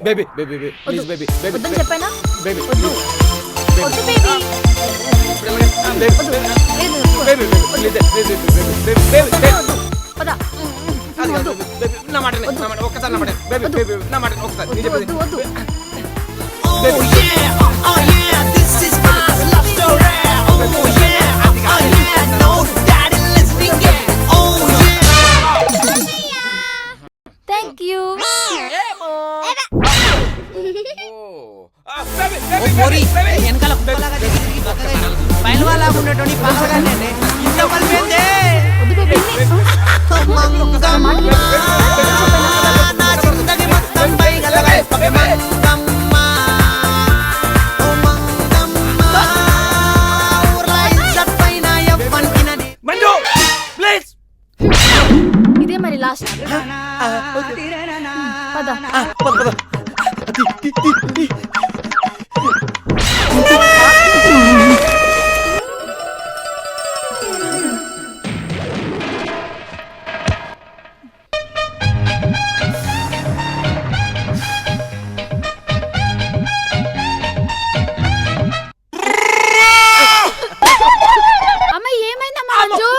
Baby baby please baby baby వద్దని చెప్పానా? Baby వద్దు వద్దు బేబీ. బేబీ ప్లీజ్ వద్దు. పద. వద్దు. నా మాట ఒక్కసారి నా మాట బేబీ బేబీ నా మాట ఒకసారి నీ చెప్పేది వద్దు. This is my love story. Oh yeah, no daddy listening. Oh yeah. Thank you. వెనకాల కుక్కలాగా తిరిగి పక్కగా పైలవాలా ఉండేటోని పాసగానే ఇంట్లో పలిపోయిందే. వద్దు బేబీ. నా చింతకి మొత్తం పైగలవై మంగమ్మ ఓ మంగమ్మ ఊర్ల ఇజ్జత్ పైన ఎవ్వనికినది. మంజు ప్లీజ్ ఇదే మరి లాస్ట్. పద. పద అమ్మ ఏమైందమ్మా మంజు?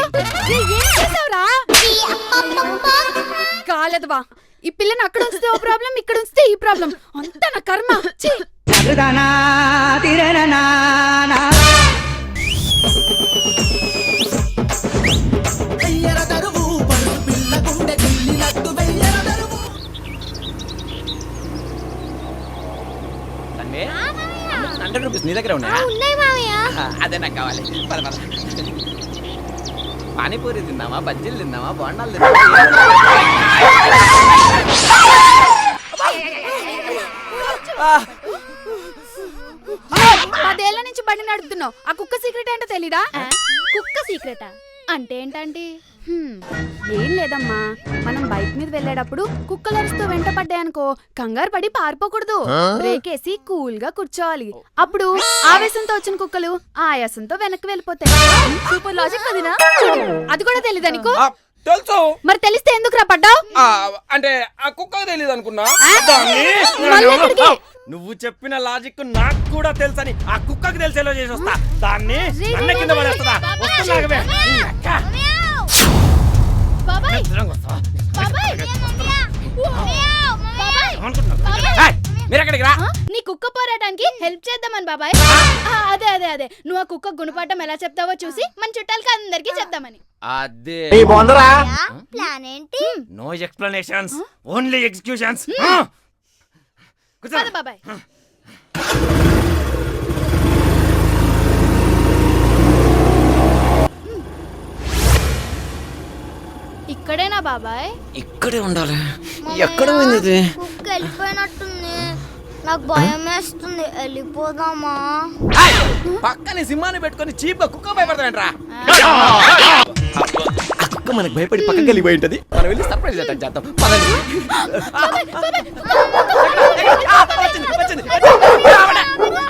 ఏం చేసావురా? కాలేదువా. ఈ పిల్లని అక్కడ ఉంచితే ఓ ప్రాబ్లం, ఇక్కడ ఉంచితే ఈ ప్రాబ్లం. అంతా నా కర్మ. ఛీ! ₹100 నీ దగ్గర ఉన్నాయా? ఉన్నాయి మావయ్య. అదే నాకు కావాలి. పద పద. పానీపూరి తిందామా, బజ్జీలు తిందామా, బోండాలు తిందామా? 10 ఏళ్ల నుంచి బండి నడుపుతున్నావు. ఆ కుక్క సీక్రెట్ ఏంటో తెలీదా? కుక్క సీక్రెటా అంటే ఏంటంటే ఏం లేదమ్మా. మనం బైక్ మీద వెళ్ళేటప్పుడు కుక్కలు అరుస్తూ వెంట పడ్డాయనుకో, కంగారు పడి పారిపోకూడదు. బ్రేక్ వేసి కూల్ గా కూర్చోవాలి. అప్పుడు ఆవేశంతో వచ్చిన కుక్కలు ఆయాసంతో వెనక్కి వెళ్ళిపోతాయి. సూపర్ లాజిక్ అదినా? అది కూడా తెలీదా నీకు? తెలుసు. మరి తెలిస్తే ఎందుకు రా పడ్డావు? అంటే ఆ కుక్కకు తెలియదు అనుకున్నా. నువ్వు చెప్పిన లాజిక్ నాకు కూడా తెలుసని ఆ కుక్కకు తెలిసేలో చేసి వస్తా. దాన్ని అన్న కింద పడేస్తా. వస్తున్నాగవే. మీరెక్కడికి రా. నీ కుక్క పోరాటానికి హెల్ప్ చేద్దామని బాబాయ్. అదే అదే అదే నువ్వు ఆ కుక్క గుణపాఠం ఎలా చెప్తావో చూసి మన చుట్టాలకి అందరికి చెప్దామని. అదే ప్లాన్ ఏంటి? No explanations, only executions. బాబాయ్ ఇక్కడేనా బాబాయ్? ఇక్కడే ఉండాలి. ఎక్కడ ఉంది ఇది? కుక్క వెళ్ళిపోయినట్టుంది. నాకు భయం వేస్తుంది. వెళ్ళిపోదామా? పక్కనే సింహాన్ని పెట్టుకొని చీప్ గా కుక్క భయపడతావేంట్రా? ఆ కుక్క మనకు భయపడి పక్కకి వెళ్ళిపోయి ఉంటది. మనం వెళ్ళి సర్ప్రైజ్ అటెండ్ చేద్దాం.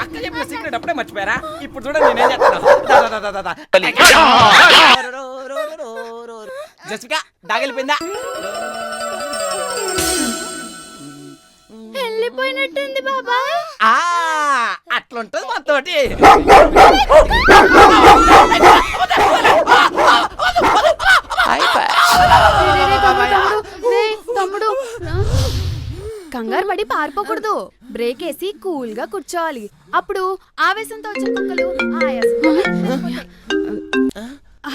అక్క చెప్పిన సీక్రెట్ అప్పుడే మర్చిపోయారా? ఇప్పుడు చూడండి నేనేం చేస్తాను. జస్విక దాగలిపోయిందా? వెళ్ళిపోయినట్టుంది బాబాయ్. అట్లుంటది మాతోటి. తమ్ముడు కంగారు పడి పారిపోకూడదు. బ్రేక్ వేసి కూల్ గా కూర్చోవాలి. అప్పుడు ఆవేశంతో వచ్చిన కుక్కలు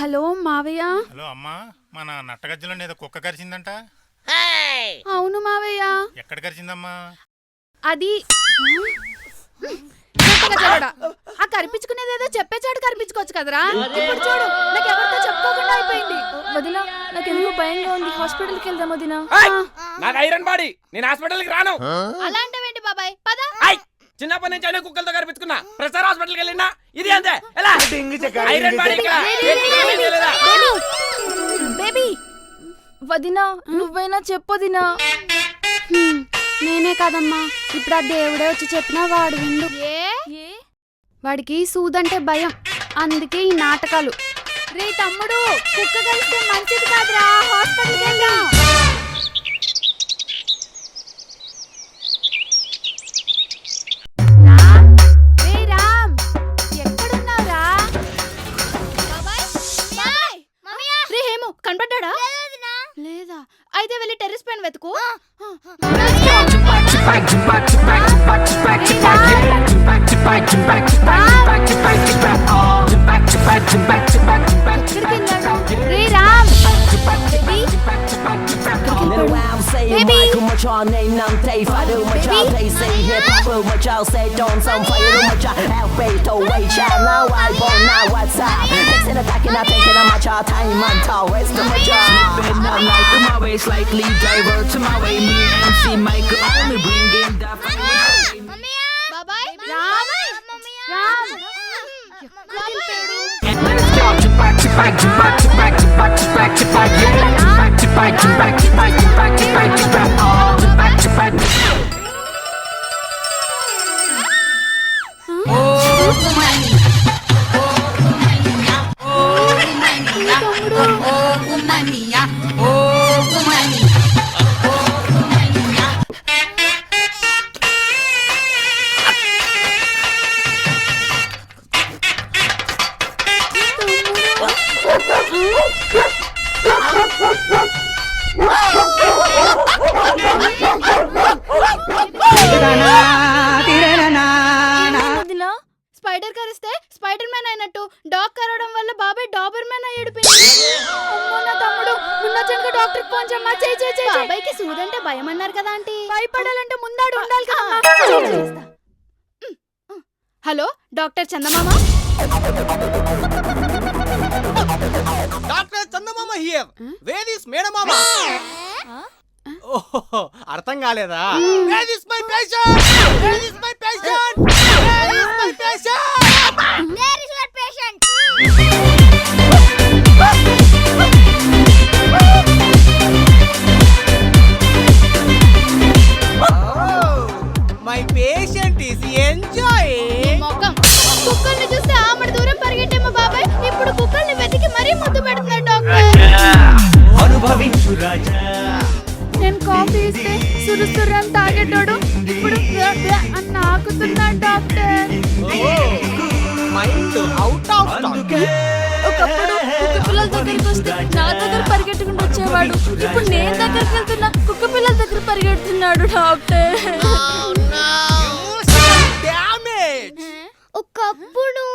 హలో మావయ్య. హలో అమ్మా, మన నట్టగజ్జలో ఏదో కుక్క కరిచిందంట. అవును మావయ్య. ఎక్కడ కరిచిందమ్మా? అది ఆ కరిపించుకునేదేదో చెప్పేచాడు కరిపించుకోవచ్చు కదరా. ఇప్పుడు చూడు నాకు ఎవరితో చెప్పుకోకుండా అయిపోయింది. వదినా నాకు ఎందుకు భయంగా ఉంది. హాస్పిటల్కి వెళ్దాం వదినా. నాకు ఐరన్ బాడీ, నేను హాస్పిటల్కి రాను. అలాంటివేంటి బాబాయ్? పద. చిన్నప్పటి నుంచి అనే కుక్కలతో కనిపించుకున్నా. ప్రసాద్ హాస్పిటల్కి వెళ్ళినా ఇది అంతే. ఎలా ఐరన్ బాడీ బేబీ వదినా నువ్వైనా చెప్పొదినా. నేనే కాదమ్మా, ఇప్పుడు ఆ దేవుడే వచ్చి చెప్పినా వాడు విండు. వాడికి సూదంటే భయం, అందుకే ఈ నాటకాలు. రే తమ్ముడు, కుక్క కలిస్తే మంచిది కాదురా, హాస్పిటల్కి వెళ్దాం. రే Ram Little wow, say Michael Machar, name nam tay, fado Machar, they say hip hop, Machar, say don't some fire, Machar, Albedo, wait, child, now I won't now what's up. Next in the back and I think I'm Machar, time on top, where's the Machar? Slipping on like to my way, slightly divert to my way, me and MC Michael, only bringing the బాబాయ్ Ram Ram spider కరిస్తే Spider Man అయినట్టు dog కరవడం వల్ల బాబాయ్ Dabur man అయ్యాడు అమ్మో నా తమ్ముడు మున్న జనక డాక్టర్ ఫోన్ చేయమ్మా చేయి బాబాయ్కి సూదంటే భయం అన్నారు కదా ఆంటీ భయపడాలంటే ముందాడు ఉండాలి కదా hello doctor Chandamama doctor Chandamama here where is మేడమామ ఓహో అర్థం కాలేదా where is my patient where is my patient where is my patient where is your patient my patient is enjoying మొక్కం కుక్కల్ని చూస్తే ఆమడ దూరం పరిగెట్టేమో బాబాయ్ ఇప్పుడు కుక్కల్ని వెతికి మరీ ముద్దు పెడుతున్నాడు డాక్టర్ అనుభవించు రాజా నేను కాఫీ ఇస్తే సురుసురం తాగేటోడు ఇప్పుడు అని ఆకుతున్నాడు doctor mind out of stock ఒకప్పుడు కుక్క పిల్లల దగ్గరికి వస్తే నా దగ్గర పరిగెట్టుకుంటూ వచ్చేవాడు ఇప్పుడు నేను దగ్గరికి వెళ్తున్నా కుక్క పిల్లల దగ్గర పరిగెడుతున్నాడు డాక్టర్ డామేజ్ ఒకప్పుడు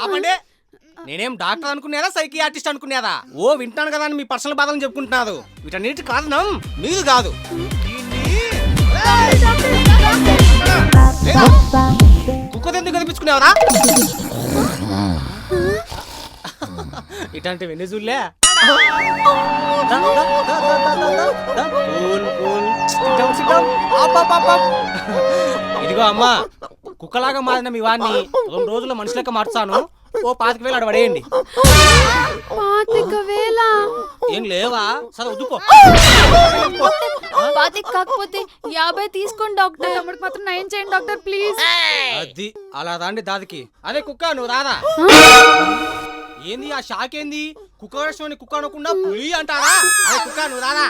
అవండి నేనేం డాక్టర్ అనుకునేదా సైకియాట్రిస్ట్ అనుకునేదా ఓ వింటాను కదా అని మీ పర్సనల్ బాధలను చెప్పుకుంటున్నారు వీటన్నిటి కారణం మీరు కాదు కుక్క ఎందుకు కనిపించుకునేవరా ఇట్లాంటివి ఎన్ని చూడలే ఇదిగో అమ్మా కుక్కలాగా మారిన మీ వాడిని 2 రోజుల్లో మనుషులకి మార్చాను ఓ 25,000 అడ పడేయండి 25,000 ఏం లేవా సరే వద్దుకో 25 కాకపోతే 50 తీసుకోండి డాక్టర్ తమ్ముడికి మాత్రం నయం చేయండి డాక్టర్ ప్లీజ్ అది అలా దాండి దాదికి అదే కుక్క నువ్వు రాదా ఏంది ఆ షాక్ ఏంది కుక్క వేషం కుక్క అనకుండా పులి అంటారా అదే కుక్క నువ్వు రాదా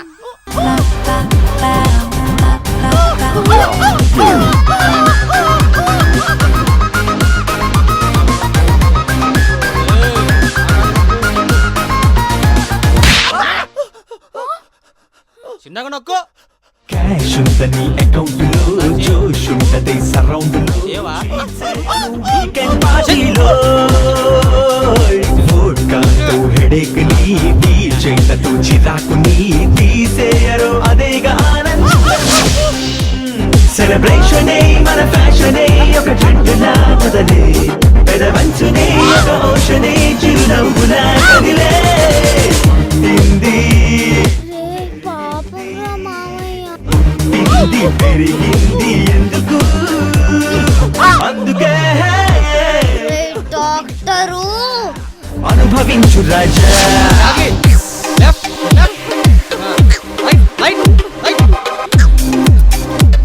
చిన్నగా నొక్కు క్యాష్ ఉందని అకౌంట్ లో జోష్ ఉంటది సరౌండ్ లో ఏవా వీకెండ్ పార్టీలో వోడ్కాతో హెడేక్ ని డీజేలతో చిరాకు ని తీసేయరు అదేగా ఆనందం సెలబ్రేషన్ మన ఫ్యాషన్ ఒక జంటులా మొదలే పెదవంచునే ఒక ఓషనే చిరునవ్వులా కదిలే హిందీ హిందీ పెరిగింది ఎందుకు అందుకే డాక్టరు అనుభవించు రాజా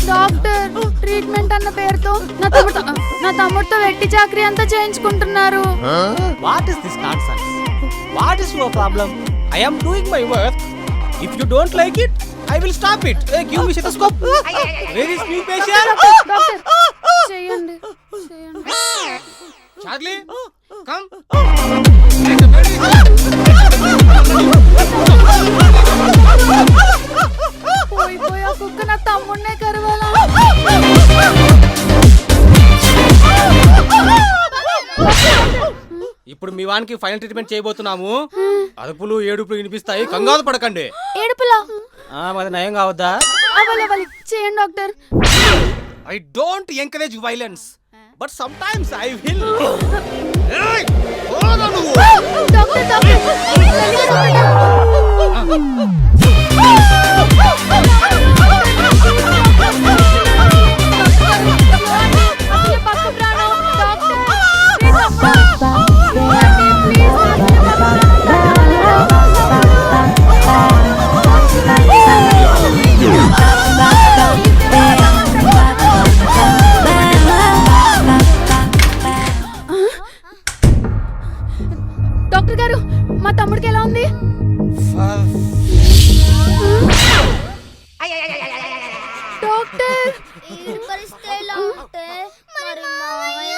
డాక్టర్ ట్రీట్మెంట్ అన్న పేరుతో నా తమ్ముడితో వెట్టి చాకరీ అంతా చేయించుకుంటున్నారు what is this nonsense what is your problem I am doing my work if you don't like it I will stop it. Hey, give me stethoscope. Where is new patient? చేయండి Charlie, come. పోయి ఆ కుక్క నా తమ్ముడినే కరవాలా మీ వానికి final treatment చేయబోతున్నాము. అదుపులు ఏడుపులు వినిపిస్తాయి, కంగారు పడకండి. ఏడుపులా? మరి నయం కావద్దా? అవ్వాలి చేయండి doctor. I don't encourage violence, but some times I will. Doctor doctor గారు, మా తమ్ముడికి ఎలా ఉంది? డాక్టర్ ఈ పరిస్థితి ఎలా ఉంటే మరి మావయ్య